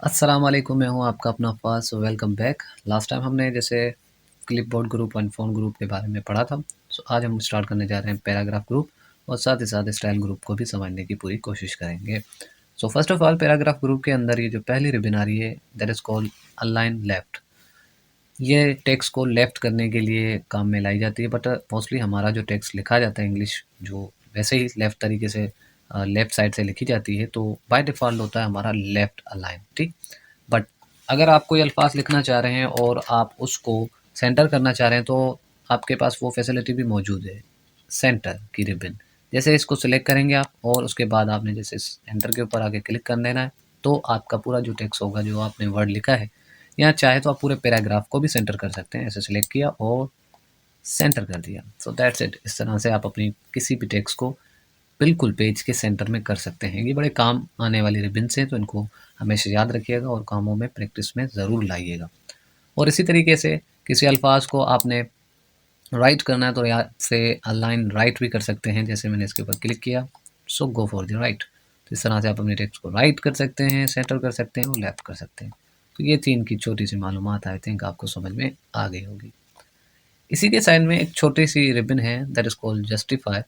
अस्सलाम वालेकुम, मैं हूँ आपका अपना Faaz, welcome back. Last time हमने जैसे clipboard group and font group के बारे में पढ़ा था। सो आज हम स्टार्ट करने जा रहे हैं पैराग्राफ ग्रुप और साथ ही साथ स्टाइल ग्रुप को भी समझने की पूरी कोशिश करेंगे। So first of all paragraph group के अंदर ये जो पहली रिबन आ रही है that is called align left. ये टेक्स्ट को लेफ्ट करने के लिए काम में लाई जाती है, बट मोस्टली हमारा जो टेक्स्ट लिखा जाता है इंग्लिश जो वैसे ही लेफ्ट तरीके से लेफ्ट साइड से लिखी जाती है, तो बाय डिफ़ॉल्ट होता है हमारा लेफ्ट अलाइन, ठीक। बट अगर आप कोई अल्फाज लिखना चाह रहे हैं और आप उसको सेंटर करना चाह रहे हैं, तो आपके पास वो फैसिलिटी भी मौजूद है, सेंटर की रिबन। जैसे इसको सिलेक्ट करेंगे आप और उसके बाद आपने जैसे एंटर के ऊपर आके क्लिक कर देना है, तो आपका पूरा जो टेक्स्ट होगा, जो आपने वर्ड लिखा है, या चाहे तो आप पूरे पैराग्राफ को भी सेंटर कर सकते हैं। ऐसे सिलेक्ट किया और सेंटर कर दिया, सो दैट्स इट। इस तरह से आप अपनी किसी भी टेक्स्ट को बिल्कुल पेज के सेंटर में कर सकते हैं। ये बड़े काम आने वाली रिबन्स हैं, तो इनको हमेशा याद रखिएगा और कामों में प्रैक्टिस में ज़रूर लाइएगा। और इसी तरीके से किसी अल्फाज को आपने राइट करना है तो यहाँ से अलाइन राइट भी कर सकते हैं। जैसे मैंने इसके ऊपर क्लिक किया, सो गो फॉर द राइट। तो इस तरह से आप अपने टेक्स्ट को राइट कर सकते हैं, सेंटर कर सकते हैं और लेफ्ट कर सकते हैं। तो ये थी इनकी छोटी सी मालूमात, आई थिंक आपको समझ में आ गई होगी। इसी के साइड में एक छोटी सी रिबन है दैट इज़ कॉल्ड जस्टिफाई।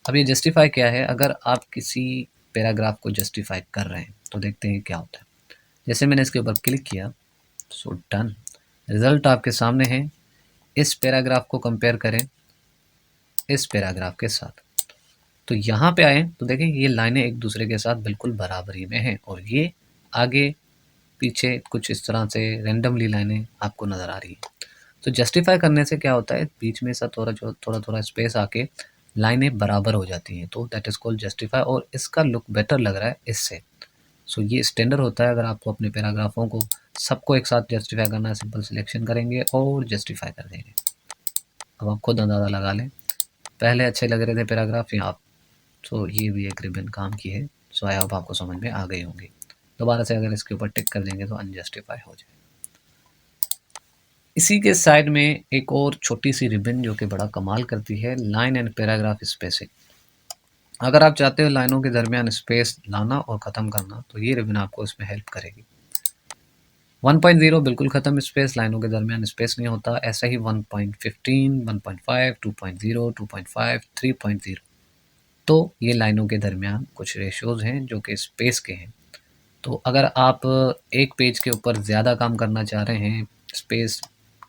अब ये जस्टिफाई क्या है? अगर आप किसी पैराग्राफ को जस्टिफाई कर रहे हैं तो देखते हैं क्या होता है। जैसे मैंने इसके ऊपर क्लिक किया, सो डन। रिजल्ट आपके सामने है। इस पैराग्राफ को कंपेयर करें इस पैराग्राफ के साथ, तो यहाँ पे आए तो देखें ये लाइनें एक दूसरे के साथ बिल्कुल बराबरी में हैं और ये आगे पीछे कुछ इस तरह से रेंडमली लाइनें आपको नज़र आ रही है। तो जस्टिफाई करने से क्या होता है, बीच में सा थोड़ा स्पेस आके लाइनें बराबर हो जाती हैं, तो दैट इज़ कॉल्ड जस्टिफाई और इसका लुक बेटर लग रहा है इससे। सो ये स्टैंडर्ड होता है। अगर आपको अपने पैराग्राफों को सबको एक साथ जस्टिफाई करना है, सिंपल सिलेक्शन करेंगे और जस्टिफाई कर देंगे। अब आप खुद अंदाज़ा लगा लें, पहले अच्छे लग रहे थे पैराग्राफ या आप, तो ये भी एक रिबन काम की है। सो आई होप आपको समझ में आ गई होंगी। दोबारा से अगर इसके ऊपर टिक कर देंगे तो अनजस्टिफाई हो जाए। इसी के साइड में एक और छोटी सी रिबन जो कि बड़ा कमाल करती है, लाइन एंड पैराग्राफ स्पेसिंग। अगर आप चाहते हो लाइनों के दरमियान स्पेस लाना और ख़त्म करना, तो ये रिबन आपको इसमें हेल्प करेगी। 1.0 बिल्कुल ख़त्म स्पेस, लाइनों के दरमियान स्पेस नहीं होता। ऐसा ही 1.15, 1.5, 2.0, 2.5, 3.0, तो ये लाइनों के दरमियान कुछ रेशोज़ हैं जो कि स्पेस के हैं। तो अगर आप एक पेज के ऊपर ज़्यादा काम करना चाह रहे हैं, स्पेस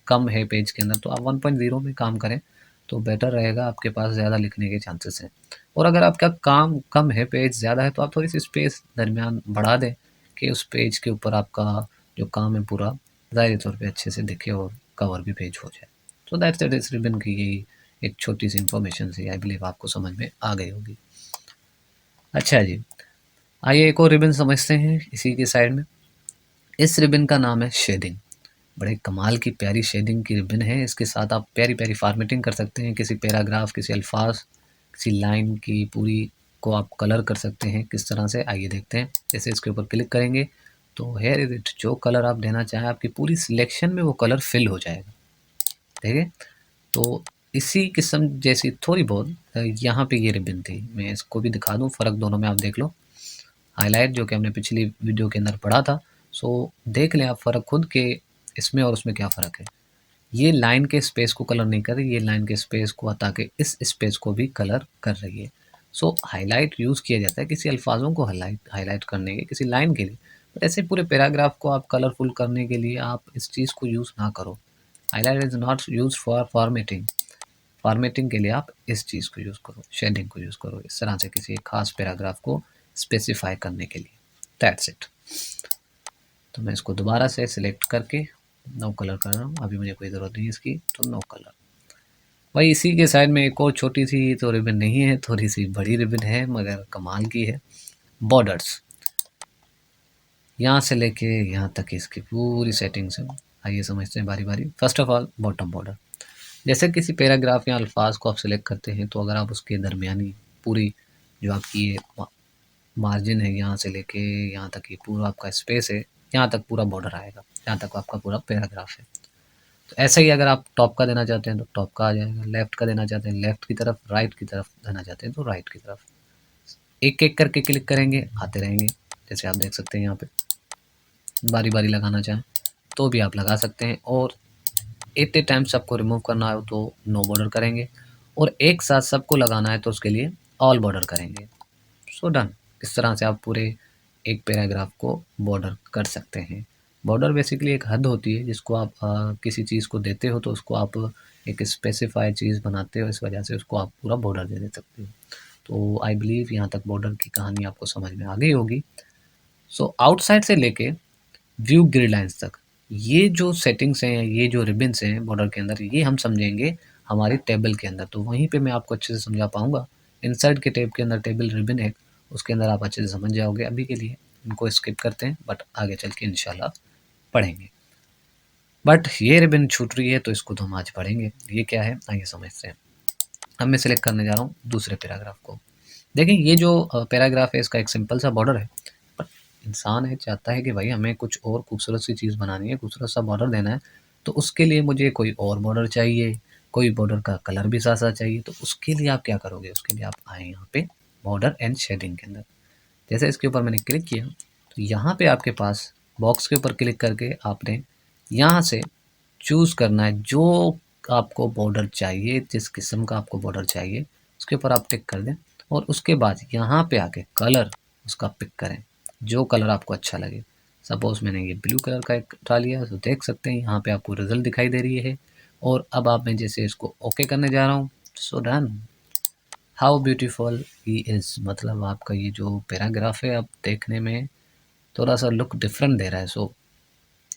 कम है पेज के अंदर, तो आप 1.0 में काम करें तो बेटर रहेगा, आपके पास ज़्यादा लिखने के चांसेस हैं। और अगर आपका काम कम है, पेज ज़्यादा है, तो आप थोड़ी सी स्पेस दरमियान बढ़ा दें कि उस पेज के ऊपर आपका जो काम है पूरा ज़ाहिर तौर पे अच्छे से दिखे और कवर भी पेज हो जाए। So that's it. इस रिबन की यही एक छोटी सी इन्फॉर्मेशन थी, आई बिलीव आपको समझ में आ गई होगी। अच्छा जी, आइए एक और रिबन समझते हैं इसी के साइड में। इस रिबन का नाम है शेडिंग। बड़े कमाल की प्यारी शेडिंग की रिबन है। इसके साथ आप प्यारी प्यारी फॉर्मेटिंग कर सकते हैं, किसी पैराग्राफ, किसी अल्फाज, किसी लाइन की पूरी को आप कलर कर सकते हैं। किस तरह से, आइए देखते हैं। जैसे इसके ऊपर क्लिक करेंगे तो हेयर इज इट, जो कलर आप देना चाहें आपकी पूरी सिलेक्शन में वो कलर फिल हो जाएगा। ठीक है, तो इसी किस्म जैसी थोड़ी बहुत यहाँ पे ये रिबन थी। मैं इसको भी दिखा दूँ, फ़र्क दोनों में आप देख लो। हाइलाइट जो कि हमने पिछली वीडियो के अंदर पढ़ा था, सो देख लें आप फ़र्क खुद के इसमें और उसमें क्या फ़र्क है। ये लाइन के स्पेस को कलर नहीं कर रही, ये लाइन के स्पेस को हटा के इस स्पेस को भी कलर कर रही है। सो हाइलाइट यूज़ किया जाता है किसी अल्फाजों को हाइलाइट हाइलाइट करने के, किसी लाइन के लिए। बट ऐसे पूरे पैराग्राफ को आप कलरफुल करने के लिए आप इस चीज़ को यूज़ ना करो। Highlight is not use for formatting. Formatting के लिए आप इस चीज़ को यूज़ करो, शेडिंग को यूज़ करो, इस तरह से किसी एक खास पैराग्राफ को स्पेसिफाई करने के लिए। That's it. तो मैं इसको दोबारा से सिलेक्ट करके नो कलर कर रहा हूँ, अभी मुझे कोई ज़रूरत नहीं इसकी, तो नो कलर। भाई इसी के साइड में एक और छोटी सी तो रिबन नहीं है, थोड़ी सी बड़ी रिबन है मगर कमाल की है। बॉर्डर्स, यहाँ से लेके यहाँ तक इसकी पूरी सेटिंग्स है। आइए समझते हैं बारी बारी। First of all bottom border. जैसे किसी पैराग्राफ या अल्फाज को आप सिलेक्ट करते हैं, तो अगर आप उसके दरमियानी पूरी जो आपकी ये मार्जिन है, यहाँ से लेके यहाँ तक ये पूरा आपका स्पेस है, यहाँ तक पूरा बॉर्डर आएगा, यहाँ तक आपका पूरा पैराग्राफ है। तो ऐसा ही अगर आप टॉप का देना चाहते हैं तो टॉप का आ जाएगा, लेफ्ट का देना चाहते हैं लेफ्ट की तरफ, राइट की तरफ देना चाहते हैं तो राइट की तरफ। एक एक करके क्लिक करेंगे, आते रहेंगे, जैसे आप देख सकते हैं यहाँ पे। बारी बारी लगाना चाहें तो भी आप लगा सकते हैं, और एट ए टाइम्स आपको रिमूव करना हो तो नो बॉर्डर करेंगे, और एक साथ सबको लगाना है तो उसके लिए ऑल बॉर्डर करेंगे। So done. इस तरह से आप पूरे एक पैराग्राफ को बॉर्डर कर सकते हैं। बॉर्डर बेसिकली एक हद होती है जिसको आप किसी चीज़ को देते हो तो उसको आप एक स्पेसिफाइड चीज़ बनाते हो, इस वजह से उसको आप पूरा बॉर्डर दे सकते हो। तो आई बिलीव यहाँ तक बॉर्डर की कहानी आपको समझ में आ गई होगी। सो आउटसाइड से लेके व्यू ग्रिड लाइन्स तक ये जो सेटिंग्स हैं, ये जो रिबन्स हैं बॉर्डर के अंदर, ये हम समझेंगे हमारी टेबल के अंदर। तो वहीं पे मैं आपको अच्छे से समझा पाऊंगा। इनसाइड के टैब के अंदर टेबल रिबन है, उसके अंदर आप अच्छे से समझ जाओगे। अभी के लिए इनको स्किप करते हैं, बट आगे चल के इंशाल्लाह पढ़ेंगे। बट ये रिबन छूट रही है तो इसको तो हम आज पढ़ेंगे। ये क्या है आइए समझते हैं। अब मैं सिलेक्ट करने जा रहा हूँ दूसरे पैराग्राफ को। देखिए ये जो पैराग्राफ है इसका एक सिंपल सा बॉर्डर है, बट इंसान है चाहता है कि भाई हमें कुछ और खूबसूरत सी चीज़ बनानी है, खूबसूरत सा बॉर्डर देना है, तो उसके लिए मुझे कोई और बॉर्डर चाहिए, कोई बॉर्डर का कलर भी साथ साथ चाहिए। तो उसके लिए आप क्या करोगे, उसके लिए आप आए यहाँ पे बॉर्डर एंड शेडिंग के अंदर। जैसे इसके ऊपर मैंने क्लिक किया तो यहाँ पे आपके पास बॉक्स के ऊपर क्लिक करके आपने यहाँ से चूज़ करना है जो आपको बॉर्डर चाहिए, जिस किस्म का आपको बॉर्डर चाहिए उसके ऊपर आप टिक कर दें, और उसके बाद यहाँ पे आके कलर उसका पिक करें, जो कलर आपको अच्छा लगे। सपोज़ मैंने ये ब्लू कलर का एक उठा लिया, तो देख सकते हैं यहाँ पे आपको रिजल्ट दिखाई दे रही है। और अब आप मैं जैसे इसको ओके करने जा रहा हूँ, so done. How beautiful he is, मतलब आपका ये जो पैराग्राफ है अब देखने में थोड़ा सा लुक डिफरेंट दे रहा है। सो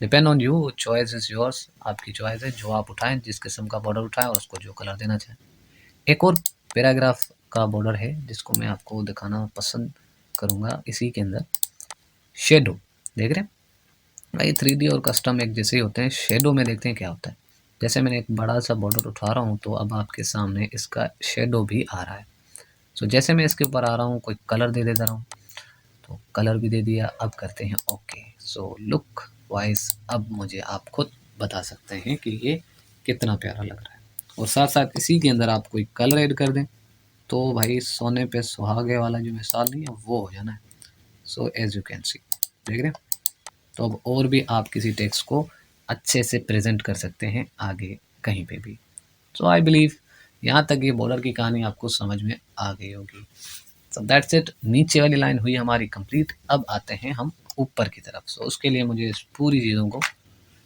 depend on you, choice is yours. आपकी चॉइस है, जो आप उठाएं, जिस किस्म का बॉर्डर उठाएं और उसको जो कलर देना चाहें। एक और पैराग्राफ का बॉर्डर है जिसको मैं आपको दिखाना पसंद करूँगा इसी के अंदर। शेडो देख रहे हैं भाई, 3D और कस्टम एक जैसे ही होते हैं। शेडो में देखते हैं क्या होता है। जैसे मैंने एक बड़ा सा बॉर्डर उठा रहा हूँ तो अब आपके सामने इसका शेडो भी आ रहा है। सो जैसे मैं इसके ऊपर आ रहा हूँ कोई कलर दे देता रहा हूँ, तो कलर भी दे दिया। अब करते हैं ओके। सो लुक वाइज अब मुझे आप खुद बता सकते हैं कि ये कितना प्यारा लग रहा है। और साथ साथ इसी के अंदर आप कोई कलर ऐड कर दें तो भाई सोने पे सुहागे वाला जो मिसाल नहीं है वो हो जाना है। So as you can see, देख रहे हैं। तो अब और भी आप किसी टेक्स्ट को अच्छे से प्रेजेंट कर सकते हैं आगे कहीं पे भी। सो आई बिलीव यहाँ तक ये बॉर्डर की कहानी आपको समझ में आ गई होगी। So that's it. नीचे वाली लाइन हुई हमारी कंप्लीट। अब आते हैं हम ऊपर की तरफ। सो उसके लिए मुझे इस पूरी चीज़ों को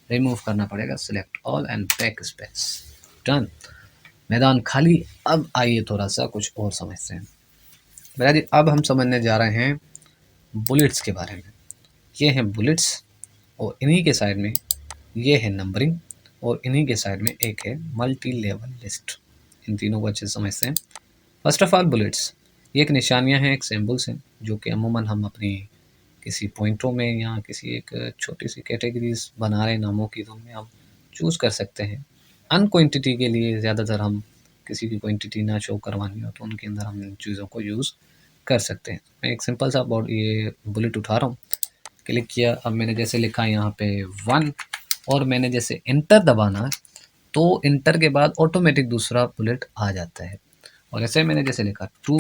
रिमूव करना पड़ेगा। Select all and back space, done. मैदान खाली। अब आइए थोड़ा सा कुछ और समझते हैं। मेरा जी अब हम समझने जा रहे हैं बुलेट्स के बारे में। ये हैं बुलेट्स, और इन्हीं के साइड में ये है नंबरिंग, और इन्हीं के साइड में एक है मल्टी लेवल लिस्ट। इन तीनों को अच्छे से समझते हैं। फर्स्ट ऑफ ऑल बुलेट्स, ये एक निशानियां हैं, एक सिंबल्स हैं जो कि अमूमन हम अपनी किसी पॉइंटों में या किसी एक छोटी सी कैटेगरीज बना रहे नामों की, तो उनमें हम चूज़ कर सकते हैं। अनक्वांटिटी के लिए ज़्यादातर हम किसी की क्वांटिटी ना शो करवानी हो तो उनके अंदर हम इन चीज़ों को यूज़ कर सकते हैं। मैं एक सिंपल सा बोर्ड ये बुलेट उठा रहा हूँ, क्लिक किया। अब मैंने जैसे लिखा यहाँ पे 1, और मैंने जैसे इंटर दबाना है तो इंटर के बाद ऑटोमेटिक दूसरा बुलेट आ जाता है। और ऐसे मैंने जैसे लिखा 2,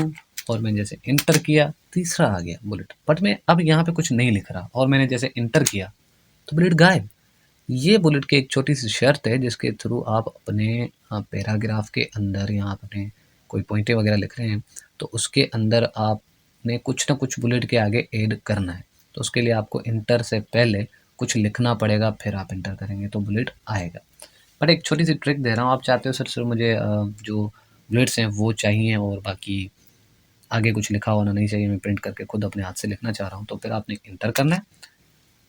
और मैंने जैसे इंटर किया तीसरा आ गया बुलेट। बट मैं अब यहाँ पे कुछ नहीं लिख रहा और मैंने जैसे इंटर किया तो बुलेट गायब। ये बुलेट की एक छोटी सी शर्त है जिसके थ्रू आप अपने पैराग्राफ के अंदर या अपने कोई पॉइंटें वगैरह लिख रहे हैं तो उसके अंदर आपने कुछ ना कुछ बुलेट के आगे ऐड करना है। तो उसके लिए आपको इंटर से पहले कुछ लिखना पड़ेगा, फिर आप इंटर करेंगे तो बुलेट आएगा। बट एक छोटी सी ट्रिक दे रहा हूँ, आप चाहते हो सिर्फ मुझे जो बुलेट्स हैं वो चाहिए और बाकी आगे कुछ लिखा होना नहीं चाहिए, मैं प्रिंट करके खुद अपने हाथ से लिखना चाह रहा हूँ, तो फिर आपने इंटर करना है।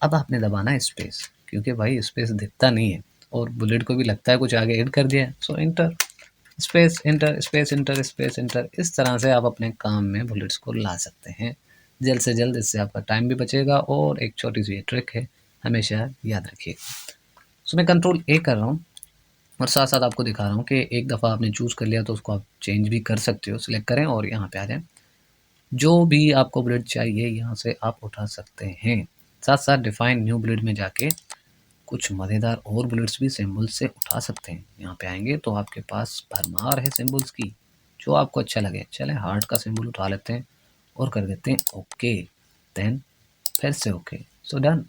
अब आपने दबाना है स्पेस, क्योंकि भाई स्पेस दिखता नहीं है और बुलेट को भी लगता है कुछ आगे ऐड कर दिया है। So enter space enter space enter space enter, इस तरह से आप अपने काम में बुलेट्स को ला सकते हैं जल्द से जल्द। इससे आपका टाइम भी बचेगा और एक छोटी सी ट्रिक है, हमेशा याद रखिएगा। सो मैं कंट्रोल ए कर रहा हूँ और साथ साथ आपको दिखा रहा हूँ कि एक दफ़ा आपने चूज़ कर लिया तो उसको आप चेंज भी कर सकते हो। सिलेक्ट करें और यहाँ पे आ जाएं, जो भी आपको बुलेट चाहिए यहाँ से आप उठा सकते हैं। साथ साथ डिफाइन न्यू बुलेट में जाके कुछ मज़ेदार और बुलेट्स भी सिंबल्स से उठा सकते हैं। यहाँ पे आएंगे तो आपके पास भरमार है सिंबल्स की, जो आपको अच्छा लगे। चलें हार्ट का सिंबल उठा लेते हैं और कर देते हैं ओके, देन फिर से ओके। So done.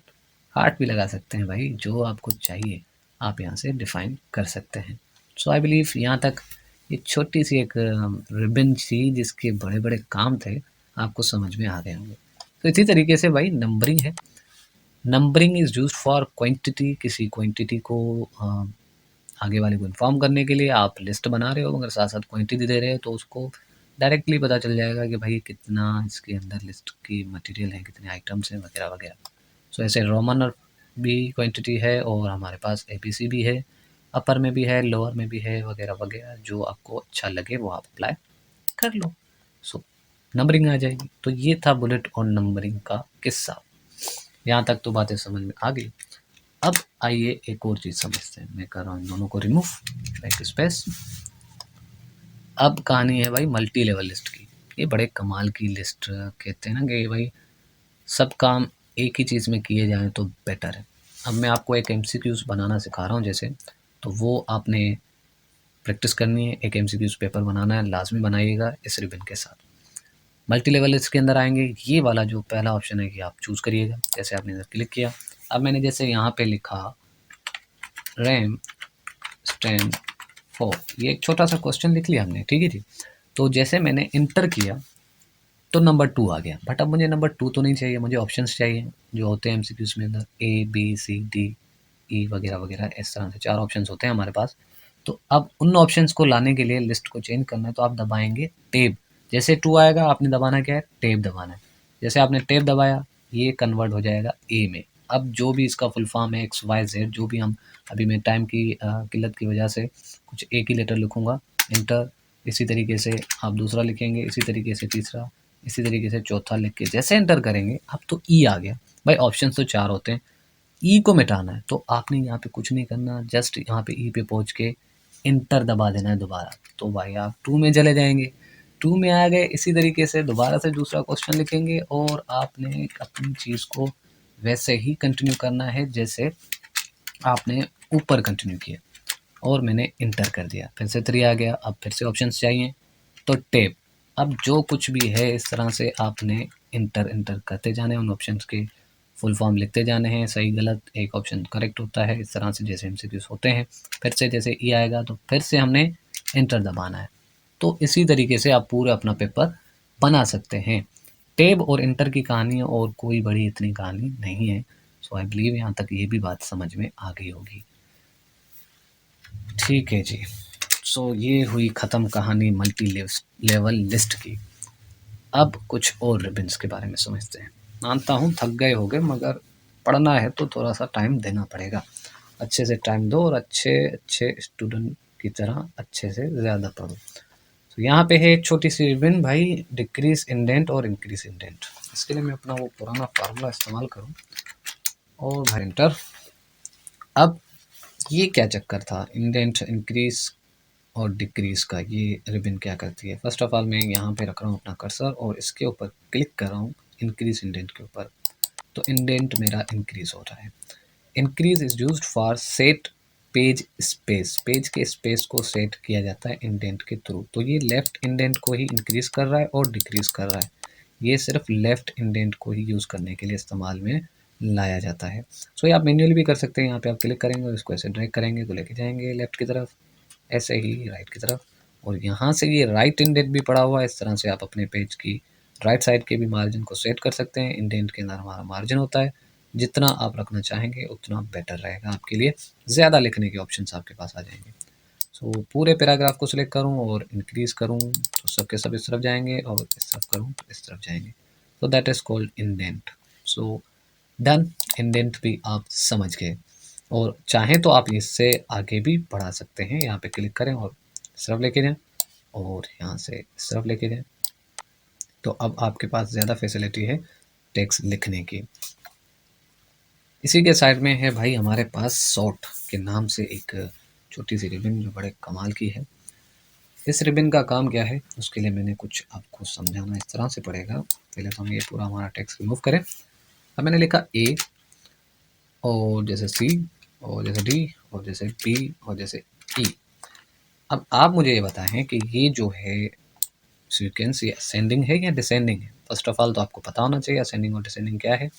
हार्ट भी लगा सकते हैं भाई, जो आपको चाहिए आप यहाँ से डिफाइन कर सकते हैं। सो आई बिलीव यहाँ तक ये छोटी सी एक रिबन थी जिसके बड़े बड़े काम थे, आपको समझ में आ गए होंगे। तो इसी तरीके से भाई नंबरिंग है। Numbering is used for quantity, किसी क्वांटिटी को आगे वाले को इन्फॉर्म करने के लिए आप लिस्ट बना रहे हो मगर साथ साथ क्वांटिटी दे रहे हो, तो उसको डायरेक्टली पता चल जाएगा कि भाई कितना इसके अंदर लिस्ट की मटेरियल है, कितने आइटम्स हैं वगैरह वगैरह। सो ऐसे रोमन भी क्वांटिटी है और हमारे पास एबीसी भी है, अपर में भी है, लोअर में भी है वगैरह वगैरह, जो आपको अच्छा लगे वो आप अप्लाई कर लो। सो नंबरिंग आ जाएगी। तो ये था बुलेट और नंबरिंग का किस्सा। यहाँ तक तो बातें समझ में आ गई। अब आइए एक और चीज़ समझते हैं। मैं कर रहा हूँ इन दोनों को रिमूव, बैक स्पेस। अब कहानी है भाई मल्टी लेवल लिस्ट की। ये बड़े कमाल की लिस्ट, कहते हैं ना कि भाई सब काम एक ही चीज़ में किए जाएँ तो बेटर है। अब मैं आपको एक एमसीक्यूज़ बनाना सिखा रहा हूँ जैसे, तो वो आपने प्रैक्टिस करनी है। एक एमसीक्यूज़ पेपर बनाना है, लाज़मी बनाइएगा इस रिबन के साथ। मल्टी लेवल लिस्ट के अंदर आएँगे, ये वाला जो पहला ऑप्शन है ये आप चूज़ करिएगा। जैसे आपने इधर क्लिक किया, अब मैंने जैसे यहाँ पे लिखा रैम स्टैंड 4, ये एक छोटा सा क्वेश्चन लिख लिया हमने, ठीक है जी। तो जैसे मैंने इंटर किया तो नंबर 2 आ गया, बट अब मुझे नंबर 2 तो नहीं चाहिए, मुझे ऑप्शंस चाहिए जो होते हैं एमसीक्यूज़ में अंदर, A B C D E वगैरह वगैरह, इस तरह से 4 ऑप्शंस होते हैं हमारे पास। तो अब उन ऑप्शंस को लाने के लिए लिस्ट को चेंज करना है, तो आप दबाएंगे टेब। जैसे 2 आएगा आपने दबाना क्या है, टेब दबाना है। जैसे आपने टेब दबाया ये कन्वर्ट हो जाएगा ए में। अब जो भी इसका फुल फॉर्म है एक्स वाई जेड, जो भी हम अभी मैं टाइम की किल्लत की वजह से कुछ एक ही लेटर लिखूंगा, इंटर। इसी तरीके से आप दूसरा लिखेंगे, इसी तरीके से तीसरा, इसी तरीके से चौथा लिख के जैसे एंटर करेंगे अब तो ई आ गया। भाई ऑप्शन तो 4 होते हैं, ई को मिटाना है तो आपने यहाँ पे कुछ नहीं करना, जस्ट यहाँ पे ई पे पहुँच के इंटर दबा देना है दोबारा। तो भाई आप 2 में चले जाएंगे, 2 में आ गए। इसी तरीके से दोबारा से दूसरा क्वेश्चन लिखेंगे और आपने अपनी चीज़ को वैसे ही कंटिन्यू करना है जैसे आपने ऊपर कंटिन्यू किया, और मैंने इंटर कर दिया। फिर से 3 आ गया, अब फिर से ऑप्शंस चाहिए तो टेप। अब जो कुछ भी है इस तरह से आपने इंटर करते जाने, उन ऑप्शंस के फुल फॉर्म लिखते जाने हैं, सही गलत एक ऑप्शन करेक्ट होता है, इस तरह से जैसे एमसीक्यूज होते हैं। फिर से जैसे ई आएगा तो फिर से हमने इंटर दबाना है। तो इसी तरीके से आप पूरा अपना पेपर बना सकते हैं। टेब और इंटर की कहानी और कोई बड़ी इतनी कहानी नहीं है। सो आई बिलीव यहाँ तक ये भी बात समझ में आ गई होगी। ठीक है जी। सो ये हुई ख़त्म कहानी मल्टी लेवल लिस्ट की। अब कुछ और रिबन्स के बारे में समझते हैं। मानता हूँ थक गए होगे, मगर पढ़ना है तो थोड़ा सा टाइम देना पड़ेगा। अच्छे से टाइम दो और अच्छे अच्छे स्टूडेंट की तरह अच्छे से ज़्यादा पढ़ो। तो यहाँ पे है एक छोटी सी रिबन भाई, डिक्रीज इंडेंट और इंक्रीज इंडेंट। इसके लिए मैं अपना वो पुराना फार्मूला इस्तेमाल करूँ और भाई इंटर। अब ये क्या चक्कर था इंडेंट इंक्रीज और डिक्रीज़ का, ये रिबन क्या करती है। फर्स्ट ऑफ ऑल मैं यहाँ पे रख रहा हूँ अपना कर्सर और इसके ऊपर क्लिक कर रहा हूँ इंक्रीज इंडेंट के ऊपर। तो इंडेंट मेरा इंक्रीज हो रहा है। Increase is used for set page space, page के स्पेस को सेट किया जाता है इंडेंट के थ्रू। तो ये लेफ्ट इंडेंट को ही इंक्रीज कर रहा है और डिक्रीज कर रहा है। ये सिर्फ लेफ्ट इंडेंट को ही यूज़ करने के लिए इस्तेमाल में लाया जाता है। सो ये आप मैन्युअली भी कर सकते हैं। यहाँ पे आप क्लिक करेंगे और इसको ऐसे ड्रैग करेंगे तो लेके जाएंगे लेफ्ट की तरफ, ऐसे ही राइट की तरफ। और यहाँ से ये राइट इंडेंट भी पड़ा हुआ है, इस तरह से आप अपने पेज की राइट साइड के भी मार्जिन को सेट कर सकते हैं। इंडेंट के अंदर हमारा मार्जिन होता है, जितना आप रखना चाहेंगे उतना बेटर रहेगा आपके लिए, ज़्यादा लिखने के ऑप्शंस आपके पास आ जाएंगे। सो पूरे पैराग्राफ को सिलेक्ट करूँ और इंक्रीज़ करूँ तो सब के सब इस तरफ जाएंगे, और इस तरफ करूँ तो इस तरफ जाएंगे। तो that is called indent. So done, indent भी आप समझ गए। और चाहें तो आप इससे आगे भी बढ़ा सकते हैं। यहाँ पे क्लिक करें और इस तरफ लेके जाएं और यहाँ से इस तरफ लेके जाएं। तो अब आपके पास ज़्यादा फैसिलिटी है टेक्स्ट लिखने की। इसी के साइड में है भाई हमारे पास सॉर्ट के नाम से एक छोटी सी रिबन जो बड़े कमाल की है। इस रिबन का काम क्या है उसके लिए मैंने कुछ आपको समझाना इस तरह से पड़ेगा। पहले तो हम ये पूरा हमारा टेक्स्ट रिमूव करें। अब मैंने लिखा ए और जैसे सी और जैसे डी और जैसे बी और जैसे ई। अब आप मुझे ये बताएं कि ये जो है सीक्वेंस ये असेंडिंग है या डिसेंडिंग है। फर्स्ट ऑफ ऑल तो आपको पता होना चाहिए असेंडिंग और डिसेंडिंग क्या है।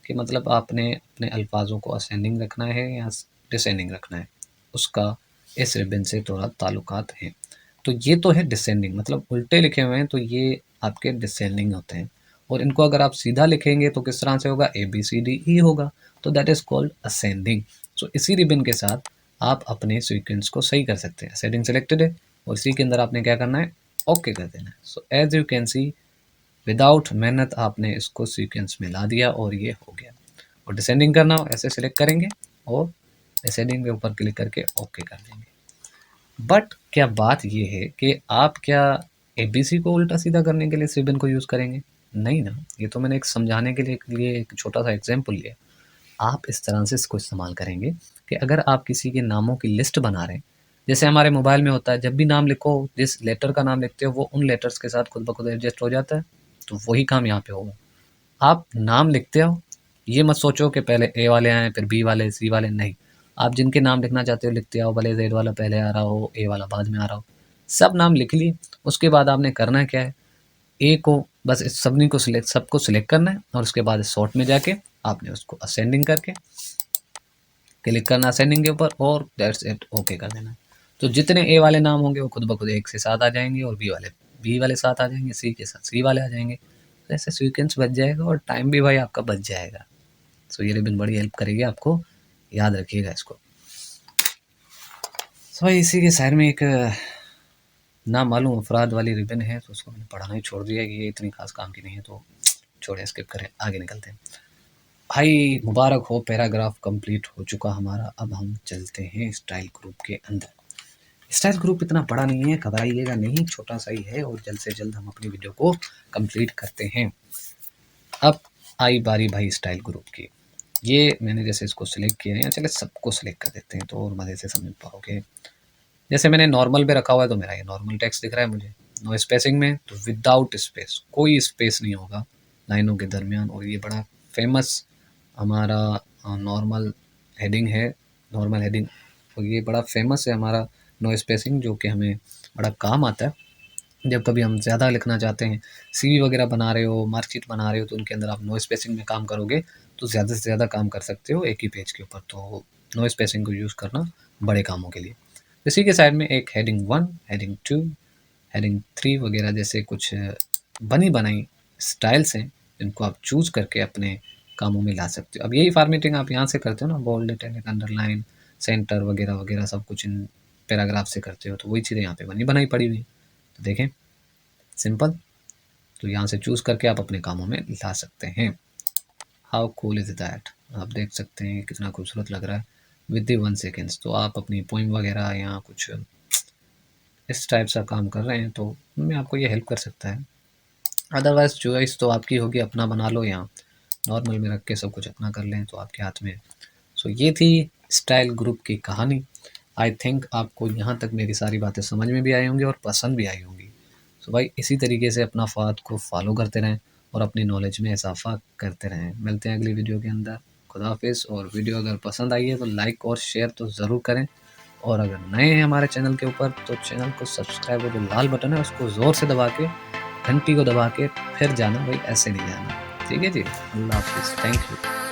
कि मतलब आपने अपने अल्फाजों को असेंडिंग रखना है या डिसेंडिंग रखना है, उसका इस रिबन से थोड़ा ताल्लुकात है। तो ये तो है डिसेंडिंग, मतलब उल्टे लिखे हुए हैं तो ये आपके डिसेंडिंग होते हैं, और इनको अगर आप सीधा लिखेंगे तो किस तरह से होगा, A B C D E होगा, तो दैट इज कॉल्ड असेंडिंग। सो इसी रिबन के साथ आप अपने सीक्वेंस को सही कर सकते हैं। असेंडिंग सेलेक्टेड है और इसी के अंदर आपने क्या करना है, ओके कर देना है। So as you can see without मेहनत आपने इसको सीक्वेंस में ला दिया और ये हो गया। और डिसेंडिंग करना हो ऐसे सिलेक्ट करेंगे और डिसेंडिंग के ऊपर क्लिक करके ओके कर देंगे। बट क्या बात ये है कि आप क्या एबीसी को उल्टा सीधा करने के लिए इस रिबन को यूज़ करेंगे? नहीं ना, ये तो मैंने एक समझाने के लिए एक छोटा सा एग्जाम्पल लिया। आप इस तरह से इसको इस्तेमाल करेंगे कि अगर आप किसी के नामों की लिस्ट बना रहे हैं, जैसे हमारे मोबाइल में होता है, जब भी नाम लिखो जिस लेटर का नाम लिखते हो वो उन लेटर्स के साथ खुद ब खुद एडजस्ट हो जाता है, तो वही काम यहाँ पे होगा। आप नाम लिखते हो, ये मत सोचो कि पहले ए वाले आए फिर बी वाले सी वाले, नहीं। आप जिनके नाम लिखना चाहते हो लिखते आओ, भले जेड वाला पहले आ रहा हो ए वाला बाद में आ रहा हो, सब नाम लिख लिए। उसके बाद आपने करना क्या है, ए को बस इस सबनी को सिलेक्ट सबको सिलेक्ट करना है और उसके बाद सॉर्ट में जाके आपने उसको असेंडिंग करके क्लिक करना असेंडिंग के ऊपर और दैट्स इट, ओके कर देना। तो जितने ए वाले नाम होंगे वो खुद ब खुद एक से साथ आ जाएंगे और बी वाले साथ आ जाएंगे, सी के साथ सी वाले आ जाएंगे। तो ऐसे सीक्वेंस बच जाएगा और टाइम भी भाई आपका बच जाएगा। सो ये रिबन बड़ी हेल्प करेगी आपको, याद रखिएगा इसको। सो भाई इसी के साइड में एक ना मालूम अफराद वाली रिबन है, तो उसको मैंने पढ़ाना ही छोड़ दिया कि ये इतनी खास काम की नहीं है, तो छोड़े स्किप करें, आगे निकलते हैं। भाई मुबारक हो, पैराग्राफ कंप्लीट हो चुका हमारा। अब हम चलते हैं स्टाइल ग्रुप के अंदर। स्टाइल ग्रुप इतना बड़ा नहीं है, घबराइएगा नहीं, छोटा सा ही है और जल्द से जल्द हम अपनी वीडियो को कंप्लीट करते हैं। अब आई बारी भाई स्टाइल ग्रुप की। ये मैंने जैसे इसको सिलेक्ट किया है, चले सबको सिलेक्ट कर देते हैं तो और मज़े से समझ पाओगे। जैसे मैंने नॉर्मल पे रखा हुआ है तो मेरा ये नॉर्मल टेक्स्ट दिख रहा है मुझे। नो स्पेसिंग में तो विदाउट स्पेस, कोई स्पेस नहीं होगा लाइनों के दरमियान। और ये बड़ा फेमस हमारा नॉर्मल हेडिंग है, नॉर्मल हेडिंग, और ये बड़ा फेमस है हमारा नो स्पेसिंग, जो कि हमें बड़ा काम आता है जब कभी हम ज़्यादा लिखना चाहते हैं। सीवी वगैरह बना रहे हो, मार्कशीट बना रहे हो, तो उनके अंदर आप नो स्पेसिंग में काम करोगे तो ज़्यादा से ज़्यादा काम कर सकते हो एक ही पेज के ऊपर। तो नो स्पेसिंग को यूज़ करना बड़े कामों के लिए। इसी के साइड में एक हेडिंग 1, हेडिंग 2, हेडिंग 3 वगैरह जैसे कुछ बनी बनाई स्टाइल्स हैं जिनको आप चूज़ करके अपने कामों में ला सकते हो। अब यही फॉर्मेटिंग आप यहाँ से करते हो ना, बोल्ड, इटैलिक, अंडरलाइन, सेंटर वगैरह वगैरह सब कुछ इन पैराग्राफ से करते हो, तो वही चीज़ें यहाँ पे बनी बनाई पड़ी हुई। तो देखें सिंपल, तो यहाँ से चूज़ करके आप अपने कामों में ला सकते हैं। हाउ कूल इज़ दैट, आप देख सकते हैं कितना खूबसूरत लग रहा है विद द 1 सेकेंड्स। तो आप अपनी पोइम वगैरह या कुछ इस टाइप सा काम कर रहे हैं तो उनमें आपको ये हेल्प कर सकता है। अदरवाइज़ चॉइस तो आपकी होगी, अपना बना लो या नॉर्मल में रख के सब कुछ अपना कर लें, तो आपके हाथ में है। सो ये थी स्टाइल ग्रुप की कहानी। आई थिंक आपको यहाँ तक मेरी सारी बातें समझ में भी आई होंगी और पसंद भी आई होंगी। सो भाई इसी तरीके से अपना फ़ाद को फॉलो करते रहें और अपनी नॉलेज में इजाफा करते रहें। मिलते हैं अगली वीडियो के अंदर। खुदा हाफिज़। और वीडियो अगर पसंद आई है तो लाइक और शेयर तो ज़रूर करें, और अगर नए हैं हमारे चैनल के ऊपर तो चैनल को सब्सक्राइब का जो लाल बटन है उसको ज़ोर से दबा के, घंटी को दबा के फिर जाना भाई, ऐसे नहीं जाना। ठीक है जी, अल्लाह हाफिज़, थैंक यू।